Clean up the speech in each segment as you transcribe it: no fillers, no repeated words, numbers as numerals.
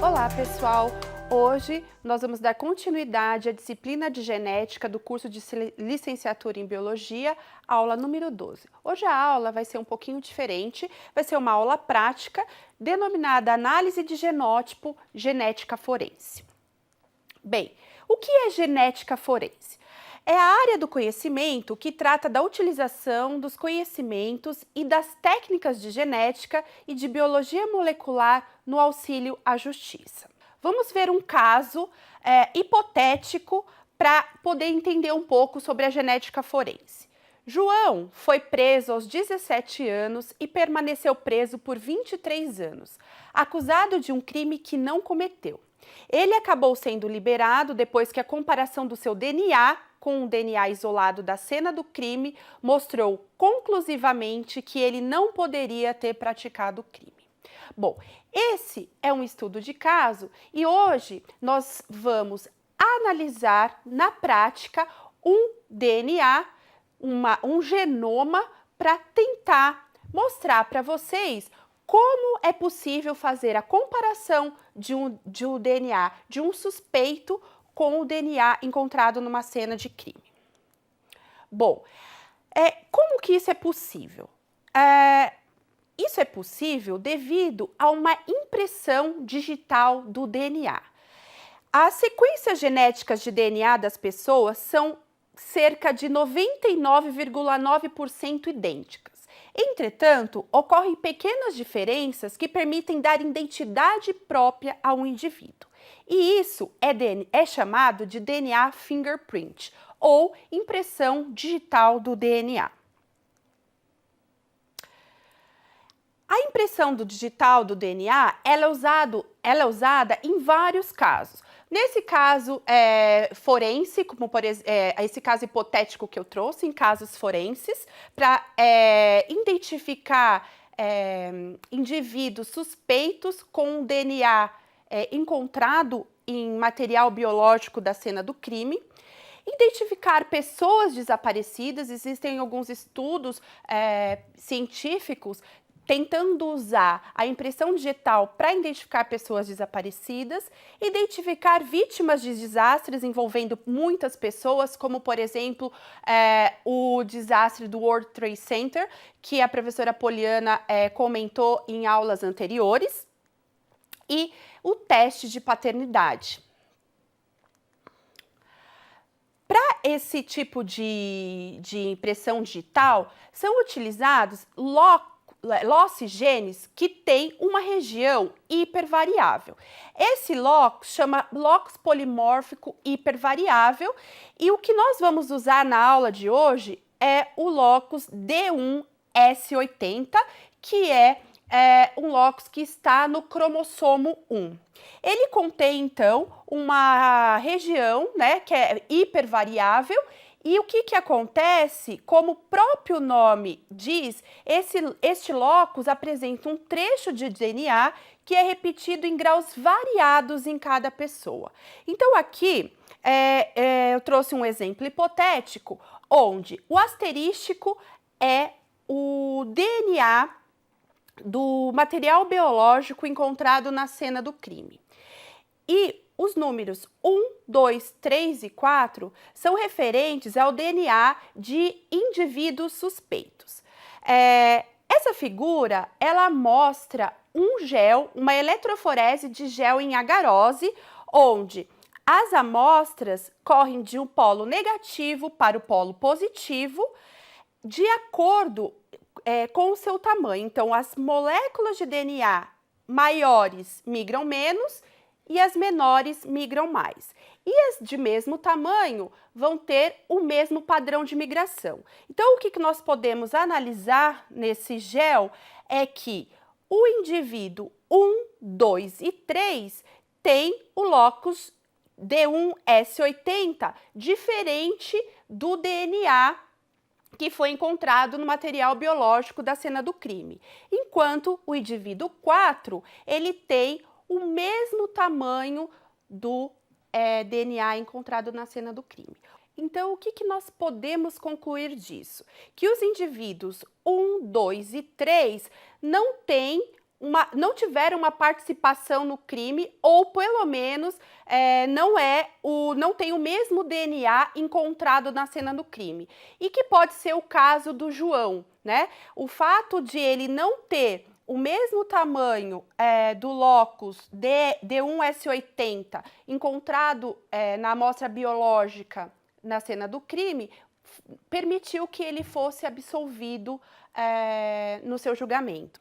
Olá, pessoal! Hoje nós vamos dar continuidade à disciplina de genética do curso de licenciatura em biologia, aula número 12. Hoje a aula vai ser um pouquinho diferente, vai ser uma aula prática denominada Análise de Genótipo, Genética Forense. Bem, o que é genética forense? É a área do conhecimento que trata da utilização dos conhecimentos e das técnicas de genética e de biologia molecular no auxílio à justiça. Vamos ver um caso hipotético para poder entender um pouco sobre a genética forense. João foi preso aos 17 anos e permaneceu preso por 23 anos, acusado de um crime que não cometeu. Ele acabou sendo liberado depois que a comparação do seu DNA com o DNA isolado da cena do crime mostrou conclusivamente que ele não poderia ter praticado o crime. Bom, esse é um estudo de caso e hoje nós vamos analisar na prática um DNA, um genoma, para tentar mostrar para vocês como é possível fazer a comparação de um DNA de um suspeito com o DNA encontrado numa cena de crime. Bom, como que isso é possível? Isso é possível devido a uma impressão digital do DNA. As sequências genéticas de DNA das pessoas são cerca de 99,9% idênticas. Entretanto, ocorrem pequenas diferenças que permitem dar identidade própria a um indivíduo. E isso é chamado de DNA fingerprint, ou impressão digital do DNA. A impressão digital do DNA ela é usada em vários casos. Nesse caso forense, como por exemplo, esse caso hipotético que eu trouxe, em casos forenses, para identificar indivíduos suspeitos com DNA encontrado em material biológico da cena do crime. Identificar pessoas desaparecidas, existem alguns estudos científicos tentando usar a impressão digital para identificar pessoas desaparecidas, identificar vítimas de desastres envolvendo muitas pessoas, como, por exemplo, o desastre do World Trade Center, que a professora Poliana comentou em aulas anteriores, e o teste de paternidade. Para esse tipo de impressão digital, são utilizados loci genes que tem uma região hipervariável. Esse locus chama locus polimórfico hipervariável e o que nós vamos usar na aula de hoje é o locus D1S80, que é um locus que está no cromossomo 1. Ele contém, então, uma região, que é hipervariável. E o que acontece? Como o próprio nome diz, este locus apresenta um trecho de DNA que é repetido em graus variados em cada pessoa. Então, aqui eu trouxe um exemplo hipotético, onde o asterístico é o DNA do material biológico encontrado na cena do crime. E os números 1, 2, 3 e 4 são referentes ao DNA de indivíduos suspeitos. Essa figura, ela mostra um gel, uma eletroforese de gel em agarose, onde as amostras correm de um polo negativo para o polo positivo, de acordo com o seu tamanho. Então, as moléculas de DNA maiores migram menos e as menores migram mais. E as de mesmo tamanho vão ter o mesmo padrão de migração. Então, o que nós podemos analisar nesse gel é que o indivíduo 1, 2 e 3 tem o locus D1S80 diferente do DNA que foi encontrado no material biológico da cena do crime. Enquanto o indivíduo 4, ele tem o mesmo tamanho do DNA encontrado na cena do crime. Então, o que nós podemos concluir disso? Que os indivíduos 1, 2 e 3 não têm não tiveram uma participação no crime ou, pelo menos, não tem o mesmo DNA encontrado na cena do crime. E que pode ser o caso do João, né? O fato de ele não ter o mesmo tamanho do locus D1S80 encontrado na amostra biológica na cena do crime, permitiu que ele fosse absolvido no seu julgamento.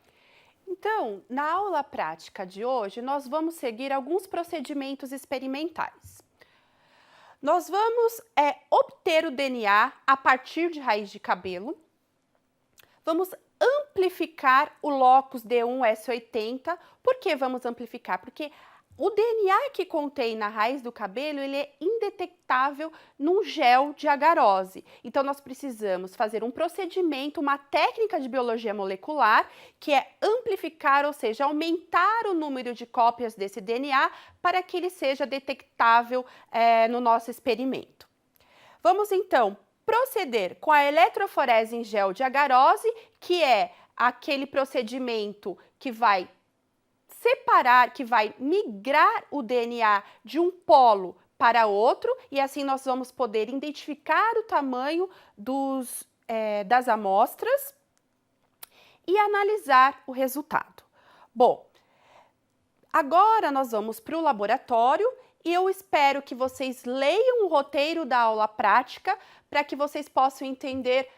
Então, na aula prática de hoje, nós vamos seguir alguns procedimentos experimentais. Nós vamos obter o DNA a partir de raiz de cabelo. Vamos amplificar o locus D1S80. Por que vamos amplificar? Porque o DNA que contém na raiz do cabelo, ele é indetectável num gel de agarose. Então, nós precisamos fazer um procedimento, uma técnica de biologia molecular, que é amplificar, ou seja, aumentar o número de cópias desse DNA para que ele seja detectável no nosso experimento. Vamos, então, proceder com a eletroforese em gel de agarose, que é aquele procedimento que vai separar, que vai migrar o DNA de um polo para outro, e assim nós vamos poder identificar o tamanho das amostras e analisar o resultado. Bom, agora nós vamos para o laboratório e eu espero que vocês leiam o roteiro da aula prática para que vocês possam entender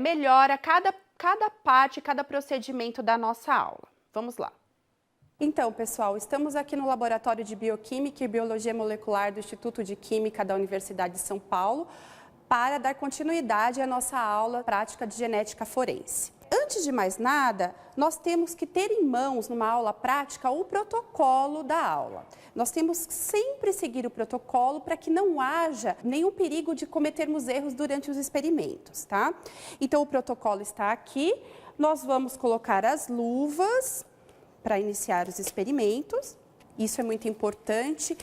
melhor cada parte, cada procedimento da nossa aula. Vamos lá. Então, pessoal, estamos aqui no Laboratório de Bioquímica e Biologia Molecular do Instituto de Química da Universidade de São Paulo para dar continuidade à nossa aula prática de genética forense. Antes de mais nada, nós temos que ter em mãos, numa aula prática, o protocolo da aula. Nós temos que sempre seguir o protocolo para que não haja nenhum perigo de cometermos erros durante os experimentos, tá? Então, o protocolo está aqui. Nós vamos colocar as luvas para iniciar os experimentos. Isso é muito importante.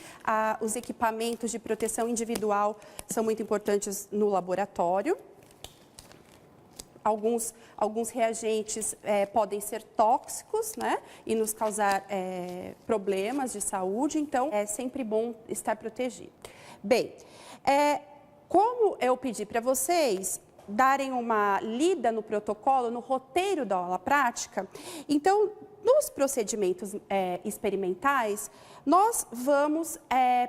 Os equipamentos de proteção individual são muito importantes no laboratório. Alguns reagentes podem ser tóxicos, né, e nos causar problemas de saúde, então é sempre bom estar protegido. Bem, como eu pedi para vocês darem uma lida no protocolo, no roteiro da aula prática, então, nos procedimentos experimentais, nós vamos,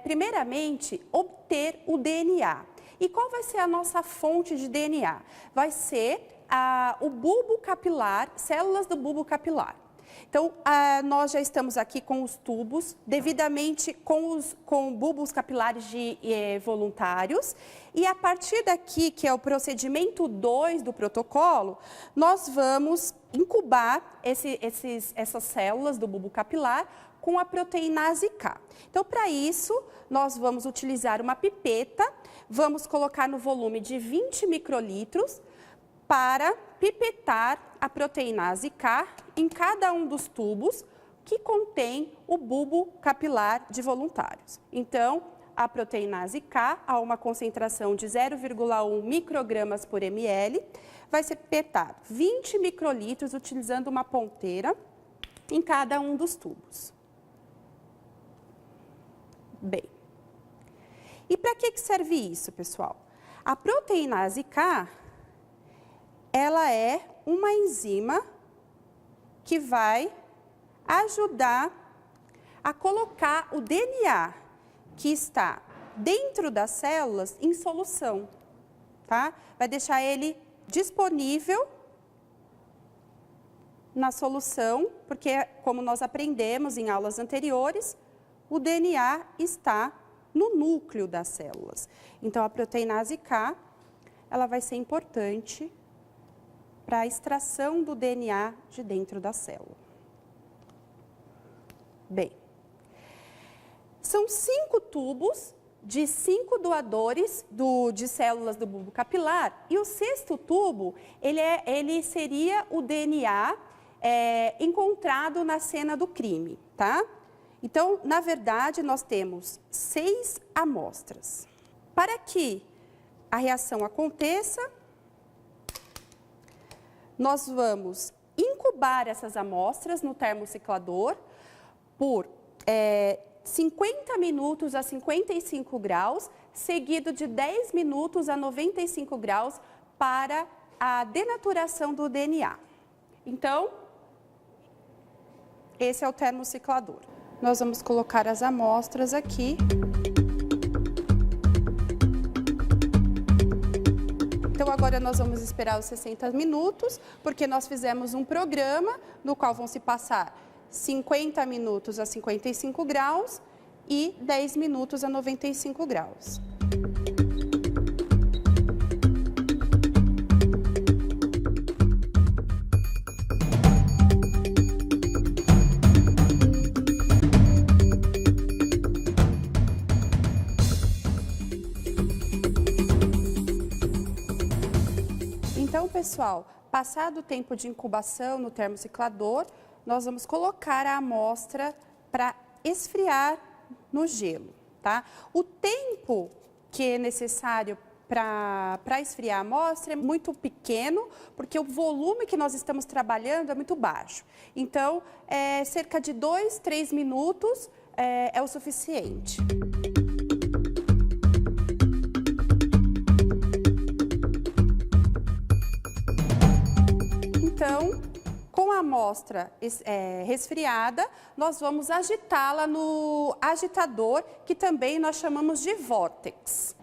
primeiramente, obter o DNA. E qual vai ser a nossa fonte de DNA? Vai ser o bulbo capilar, células do bulbo capilar. Então, nós já estamos aqui com os tubos, devidamente com bulbos capilares voluntários. E a partir daqui, que é o procedimento 2 do protocolo, nós vamos incubar essas células do bulbo capilar com a proteinase K. Então, para isso, nós vamos utilizar uma pipeta, vamos colocar no volume de 20 microlitros, para pipetar a proteinase K em cada um dos tubos que contém o bulbo capilar de voluntários. Então, a proteinase K, a uma concentração de 0,1 microgramas por ml, vai ser pipetado 20 microlitros utilizando uma ponteira em cada um dos tubos. Bem, e para que serve isso, pessoal? A proteinase K, ela é uma enzima que vai ajudar a colocar o DNA que está dentro das células em solução, tá? Vai deixar ele disponível na solução, porque, como nós aprendemos em aulas anteriores, o DNA está no núcleo das células. Então, a proteinase K, ela vai ser importante para a extração do DNA de dentro da célula. Bem, são 5 tubos de 5 doadores de células do bulbo capilar e o 6º tubo, ele seria o DNA encontrado na cena do crime, tá? Então, na verdade, nós temos 6 amostras. Para que a reação aconteça, nós vamos incubar incubar essas amostras no termociclador por 50 minutos a 55 graus, seguido de 10 minutos a 95 graus para a denaturação do DNA. Então, esse é o termociclador. Nós vamos colocar as amostras aqui. Então, agora nós vamos esperar os 60 minutos, porque nós fizemos um programa no qual vão se passar 50 minutos a 55 graus e 10 minutos a 95 graus. Então, pessoal, passado o tempo de incubação no termociclador, nós vamos colocar a amostra para esfriar no gelo, tá? O tempo que é necessário para esfriar a amostra é muito pequeno, porque o volume que nós estamos trabalhando é muito baixo. Então, cerca de 2, 3 minutos é o suficiente. Então, com a amostra resfriada, nós vamos agitá-la no agitador, que também nós chamamos de vórtex.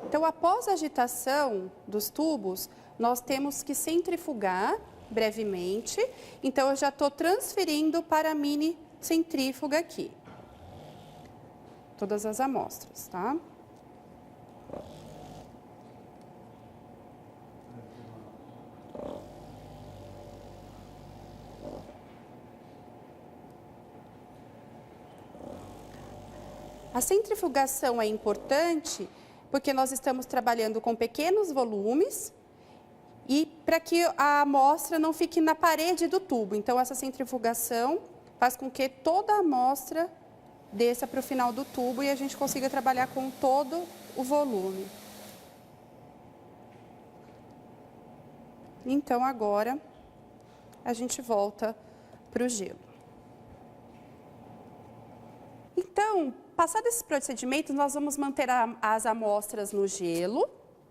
Então, após a agitação dos tubos, nós temos que centrifugar brevemente. Então, eu já estou transferindo para a mini centrífuga aqui. Todas as amostras, tá? A centrifugação é importante porque nós estamos trabalhando com pequenos volumes e para que a amostra não fique na parede do tubo. Então, essa centrifugação faz com que toda a amostra desça para o final do tubo e a gente consiga trabalhar com todo o volume. Então, agora, a gente volta para o gelo. Então, passado esses procedimentos, nós vamos manter as amostras no gelo,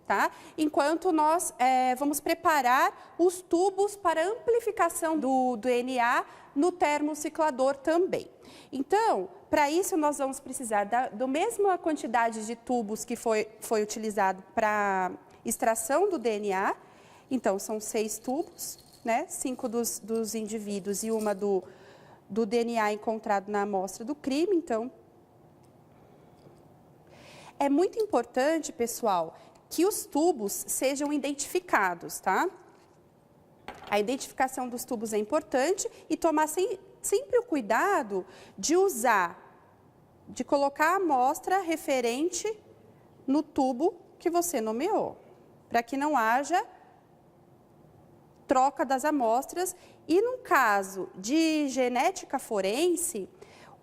tá? Enquanto nós vamos preparar os tubos para amplificação do DNA no termociclador também. Então, para isso, nós vamos precisar da mesma quantidade de tubos que foi utilizado para extração do DNA. Então, são 6 tubos, né? 5 dos indivíduos e uma do DNA encontrado na amostra do crime. Então, é muito importante, pessoal, que os tubos sejam identificados, tá? A identificação dos tubos é importante e tomar sempre o cuidado de colocar a amostra referente no tubo que você nomeou, para que não haja troca das amostras. E no caso de genética forense,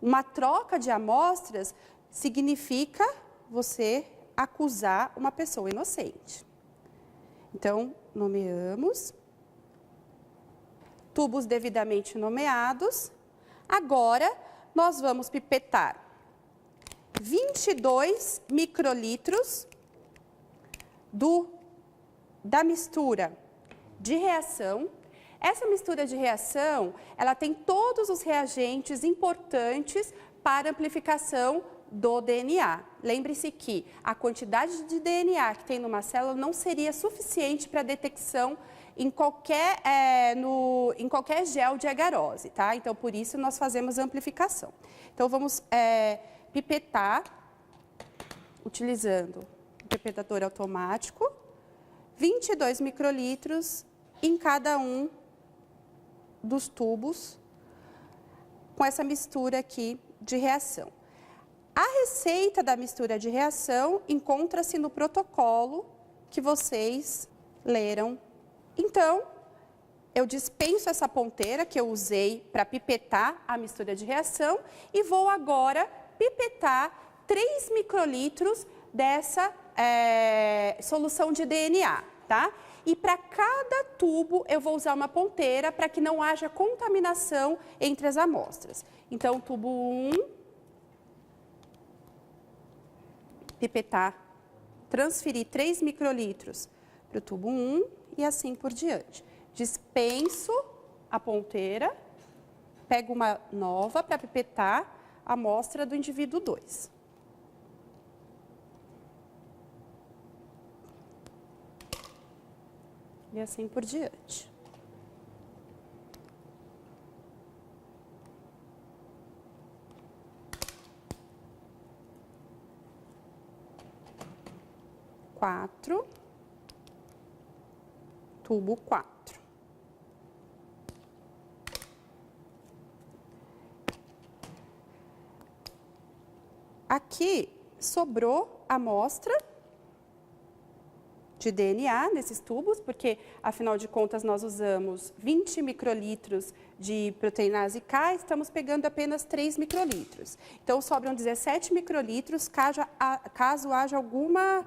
uma troca de amostras significa você acusar uma pessoa inocente. Então, nomeamos, tubos devidamente nomeados. Agora, nós vamos pipetar 22 microlitros da mistura de reação. Essa mistura de reação, ela tem todos os reagentes importantes para amplificação do DNA. Lembre-se que a quantidade de DNA que tem numa célula não seria suficiente para detecção em qualquer gel de agarose, tá? Então, por isso, nós fazemos amplificação. Então, vamos pipetar, utilizando o pipetador automático, 22 microlitros em cada um dos tubos, com essa mistura aqui de reação. A receita da mistura de reação encontra-se no protocolo que vocês leram. Então, eu dispenso essa ponteira que eu usei para pipetar a mistura de reação e vou agora pipetar 3 microlitros dessa solução de DNA, tá? E para cada tubo eu vou usar uma ponteira para que não haja contaminação entre as amostras. Então, tubo 1, pipetar, transferir 3 microlitros para o tubo 1 e assim por diante. Dispenso a ponteira, pego uma nova para pipetar a amostra do indivíduo 2. E assim por diante. Quatro, tubo 4. Aqui sobrou a amostra de DNA nesses tubos, porque, afinal de contas, nós usamos 20 microlitros de proteinase K, estamos pegando apenas 3 microlitros. Então, sobram 17 microlitros, caso haja alguma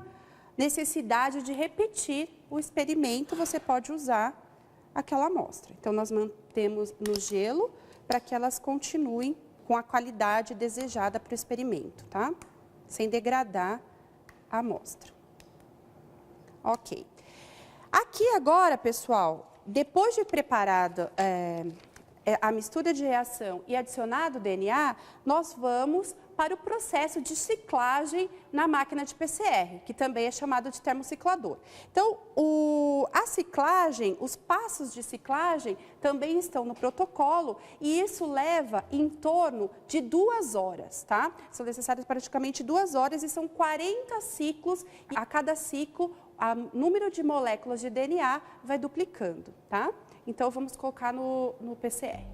necessidade de repetir o experimento, você pode usar aquela amostra. Então, nós mantemos no gelo para que elas continuem com a qualidade desejada para o experimento, tá? Sem degradar a amostra. Ok. Aqui agora, pessoal, depois de preparado a mistura de reação e adicionado o DNA, nós vamos para o processo de ciclagem na máquina de PCR, que também é chamado de termociclador. Então, a ciclagem, os passos de ciclagem também estão no protocolo e isso leva em torno de 2 horas, tá? São necessárias praticamente 2 horas e são 40 ciclos. E a cada ciclo, o número de moléculas de DNA vai duplicando, tá? Então, vamos colocar no PCR.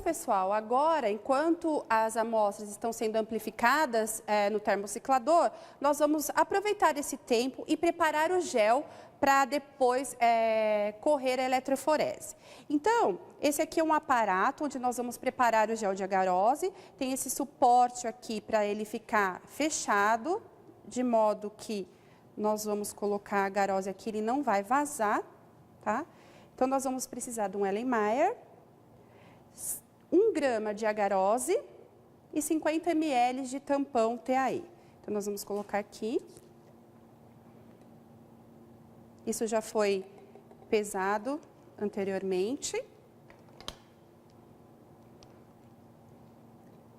Pessoal, agora, enquanto as amostras estão sendo amplificadas no termociclador, nós vamos aproveitar esse tempo e preparar o gel para depois correr a eletroforese. Então, esse aqui é um aparato onde nós vamos preparar o gel de agarose, tem esse suporte aqui para ele ficar fechado, de modo que nós vamos colocar a agarose aqui, ele não vai vazar, tá? Então, nós vamos precisar de um Erlenmeyer, 1 grama de agarose e 50 ml de tampão TAE. Então, nós vamos colocar aqui. Isso já foi pesado anteriormente.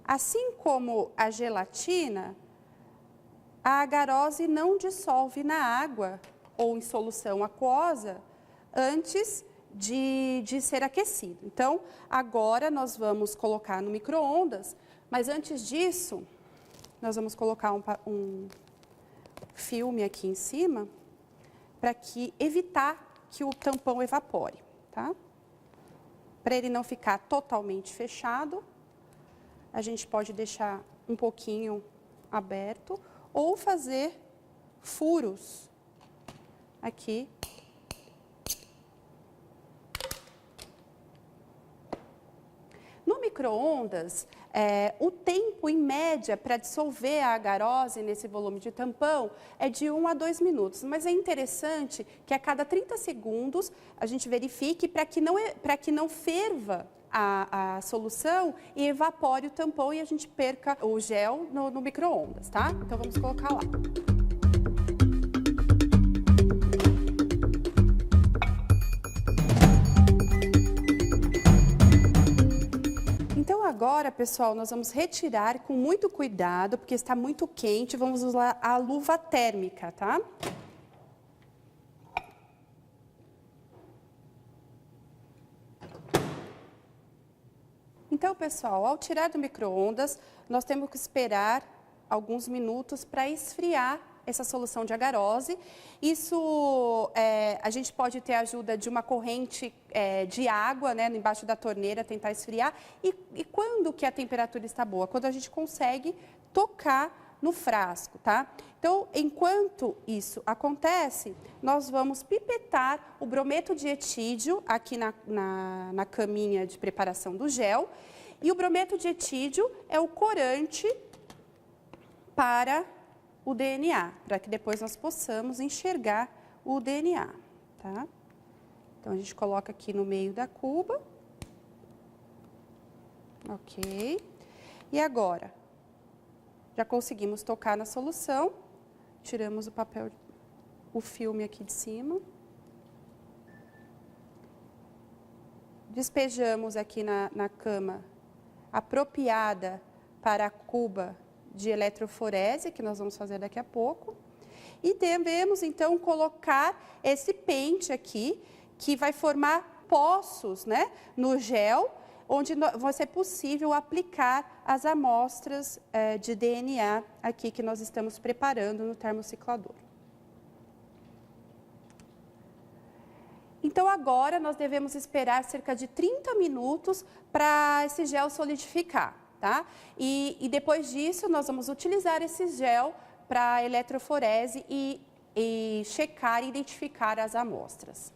Assim como a gelatina, a agarose não dissolve na água ou em solução aquosa antes de ser aquecido. Então, agora nós vamos colocar no micro-ondas, mas antes disso, nós vamos colocar um filme aqui em cima, para evitar que o tampão evapore, tá? Para ele não ficar totalmente fechado, a gente pode deixar um pouquinho aberto, ou fazer furos aqui. No micro-ondas, o tempo em média para dissolver a agarose nesse volume de tampão é de 1 a 2 minutos. Mas é interessante que a cada 30 segundos a gente verifique para que não ferva a solução e evapore o tampão e a gente perca o gel no micro-ondas, tá? Então vamos colocar lá. Então agora, pessoal, nós vamos retirar com muito cuidado, porque está muito quente, vamos usar a luva térmica, tá? Então, pessoal, ao tirar do micro-ondas, nós temos que esperar alguns minutos para esfriar essa solução de agarose. Isso, a gente pode ter a ajuda de uma corrente de água, né, embaixo da torneira, tentar esfriar. E quando que a temperatura está boa? Quando a gente consegue tocar no frasco, tá? Então, enquanto isso acontece, nós vamos pipetar o brometo de etídio aqui na caminha de preparação do gel. E o brometo de etídio é o corante para o DNA, para que depois nós possamos enxergar o DNA, tá? Então, a gente coloca aqui no meio da cuba. Ok. E agora, já conseguimos tocar na solução. Tiramos o papel, o filme aqui de cima. Despejamos aqui na cama apropriada para a cuba de eletroforese, que nós vamos fazer daqui a pouco. E devemos, então, colocar esse pente aqui, que vai formar poços, né, no gel, onde vai ser possível aplicar as amostras de DNA aqui que nós estamos preparando no termociclador. Então, agora nós devemos esperar cerca de 30 minutos para esse gel solidificar, tá? E depois disso, nós vamos utilizar esse gel para eletroforese e checar e identificar as amostras.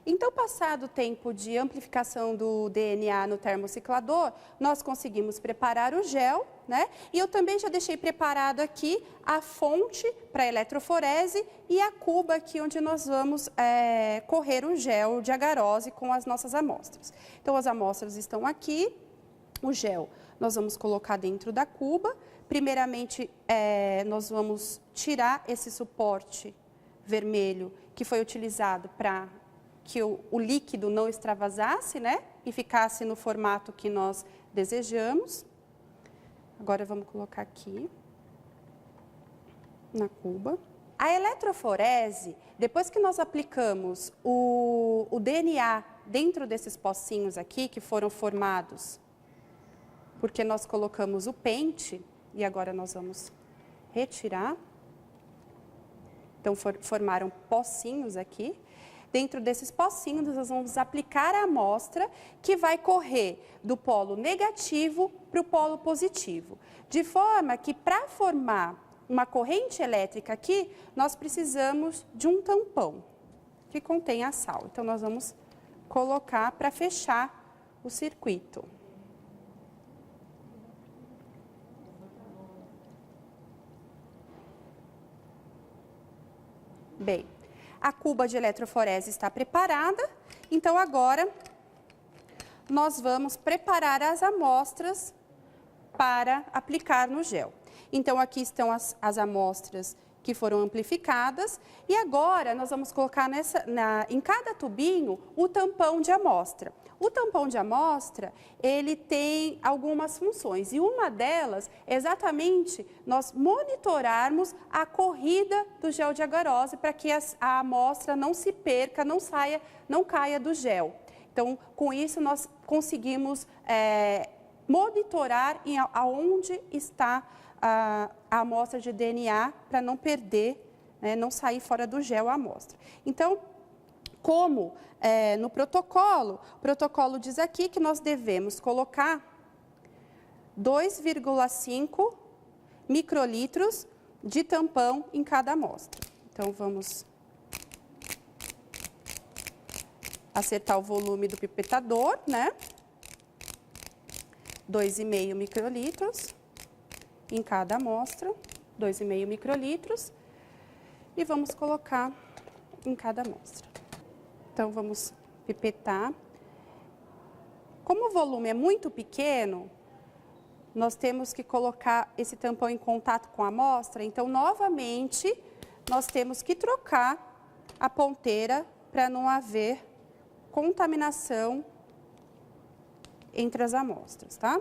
Então, passado o tempo de amplificação do DNA no termociclador, nós conseguimos preparar o gel, né? E eu também já deixei preparado aqui a fonte para eletroforese e a cuba aqui onde nós vamos correr o gel de agarose com as nossas amostras. Então, as amostras estão aqui, o gel nós vamos colocar dentro da cuba. Primeiramente, nós vamos tirar esse suporte vermelho que foi utilizado para que o líquido não extravasasse, né? E ficasse no formato que nós desejamos. Agora, vamos colocar aqui na cuba. A eletroforese, depois que nós aplicamos o DNA dentro desses pocinhos aqui, que foram formados, porque nós colocamos o pente, e agora nós vamos retirar. Então, formaram pocinhos aqui. Dentro desses pocinhos, nós vamos aplicar a amostra que vai correr do polo negativo para o polo positivo. De forma que, para formar uma corrente elétrica aqui, nós precisamos de um tampão que contém a sal. Então, nós vamos colocar para fechar o circuito. Bem, a cuba de eletroforese está preparada, então agora nós vamos preparar as amostras para aplicar no gel. Então, aqui estão as amostras que foram amplificadas e agora nós vamos colocar em cada tubinho o tampão de amostra. O tampão de amostra, ele tem algumas funções e uma delas é exatamente nós monitorarmos a corrida do gel de agarose para que a amostra não se perca, não caia do gel. Então, com isso, nós conseguimos monitorar aonde está a amostra de DNA para não perder, né, não sair fora do gel a amostra. Então, como no protocolo, o protocolo diz aqui que nós devemos colocar 2,5 microlitros de tampão em cada amostra. Então, vamos acertar o volume do pipetador, né? 2,5 microlitros em cada amostra, 2,5 microlitros, e vamos colocar em cada amostra. Então, vamos pipetar. Como o volume é muito pequeno, nós temos que colocar esse tampão em contato com a amostra, então, novamente, nós temos que trocar a ponteira para não haver contaminação entre as amostras, tá?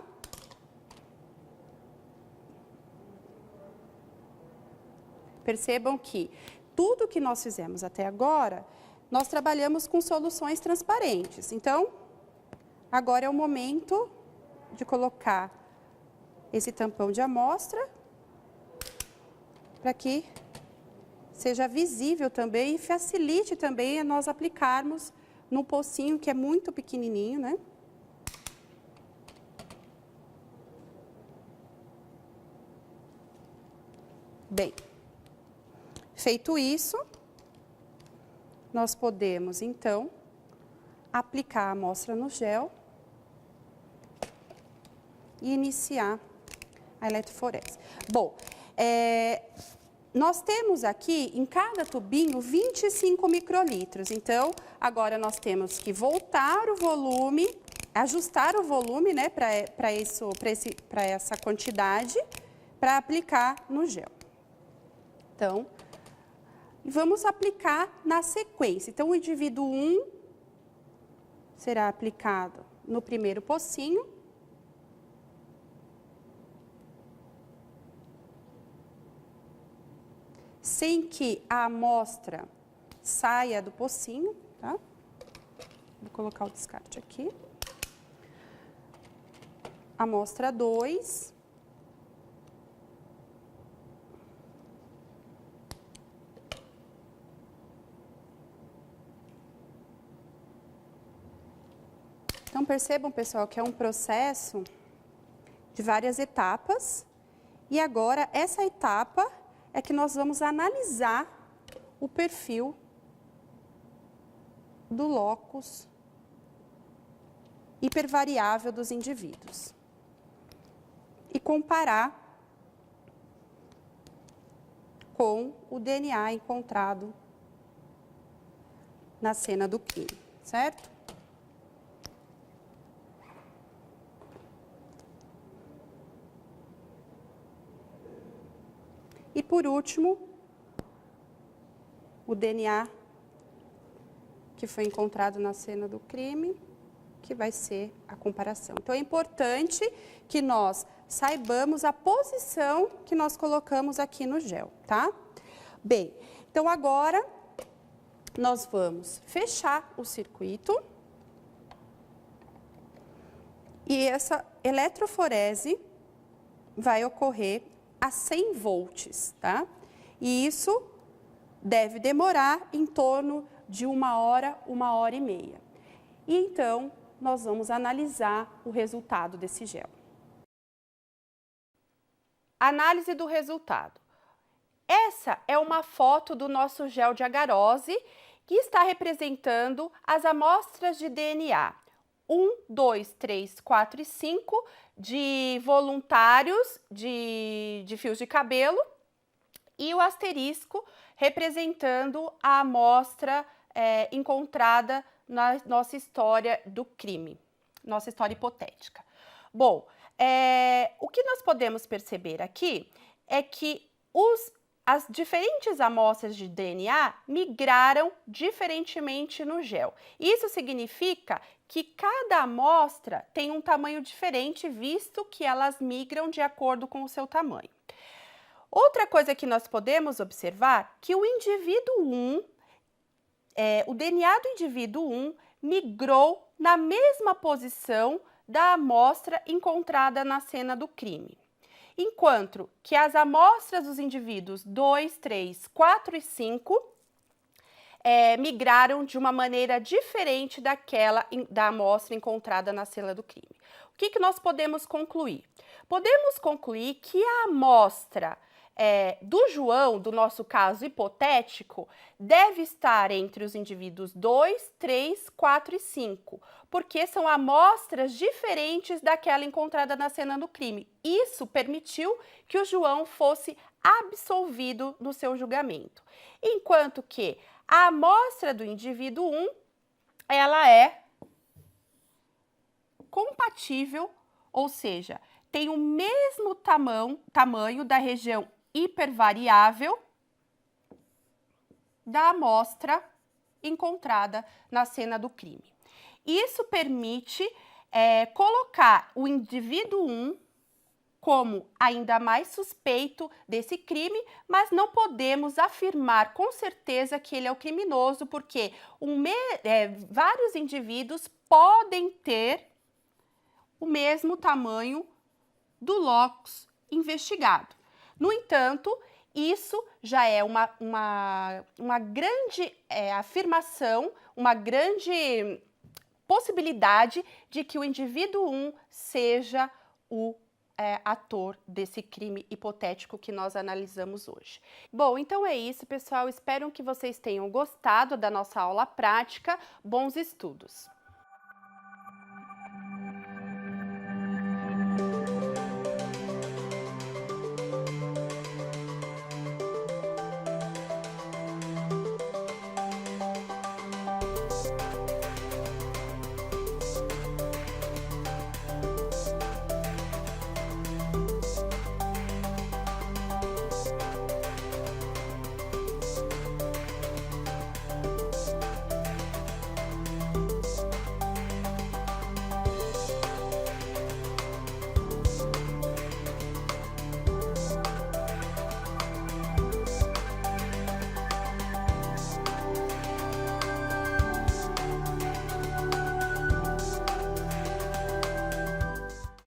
Percebam que tudo que nós fizemos até agora, nós trabalhamos com soluções transparentes. Então, agora é o momento de colocar esse tampão de amostra para que seja visível também e facilite também a nós aplicarmos no pocinho que é muito pequenininho, né? Bem, feito isso, nós podemos, então, aplicar a amostra no gel e iniciar a eletroforese. Bom, nós temos aqui, em cada tubinho, 25 microlitros. Então, agora nós temos que voltar o volume, ajustar o volume, né, para essa quantidade, para aplicar no gel. Então, vamos aplicar na sequência. Então, o indivíduo 1 será aplicado no primeiro pocinho. Sem que a amostra saia do pocinho, tá? Vou colocar o descarte aqui. Amostra 2. Então, percebam, pessoal, que é um processo de várias etapas. E agora, essa etapa é que nós vamos analisar o perfil do locus hipervariável dos indivíduos. E comparar com o DNA encontrado na cena do crime, certo? E, por último, o DNA que foi encontrado na cena do crime, que vai ser a comparação. Então, é importante que nós saibamos a posição que nós colocamos aqui no gel, tá? Bem, então agora nós vamos fechar o circuito. E essa eletroforese vai ocorrer a 100 volts, tá? E isso deve demorar em torno de 1 hora e meia. E então, nós vamos analisar o resultado desse gel. Análise do resultado. Essa é uma foto do nosso gel de agarose que está representando as amostras de DNA 1, 2, 3, 4 e 5 de voluntários de fios de cabelo e o asterisco representando a amostra encontrada na nossa história do crime, nossa história hipotética. Bom, o que nós podemos perceber aqui é que as diferentes amostras de DNA migraram diferentemente no gel. Isso significa que cada amostra tem um tamanho diferente, visto que elas migram de acordo com o seu tamanho. Outra coisa que nós podemos observar que o indivíduo 1, o DNA do indivíduo 1 migrou na mesma posição da amostra encontrada na cena do crime. Enquanto que as amostras dos indivíduos 2, 3, 4 e 5 migraram de uma maneira diferente da amostra encontrada na cena do crime. O que nós podemos concluir? Podemos concluir que a amostra do João, do nosso caso hipotético, deve estar entre os indivíduos 2, 3, 4 e 5, porque são amostras diferentes daquela encontrada na cena do crime. Isso permitiu que o João fosse absolvido no seu julgamento. Enquanto que a amostra do indivíduo 1, ela é compatível, ou seja, tem o mesmo tamanho da região hipervariável da amostra encontrada na cena do crime. Isso permite colocar o indivíduo 1 como ainda mais suspeito desse crime, mas não podemos afirmar com certeza que ele é o criminoso, porque vários indivíduos podem ter o mesmo tamanho do locus investigado. No entanto, isso já é uma grande afirmação, uma grande possibilidade de que o indivíduo 1 seja o ator desse crime hipotético que nós analisamos hoje. Bom, então é isso, pessoal. Espero que vocês tenham gostado da nossa aula prática. Bons estudos!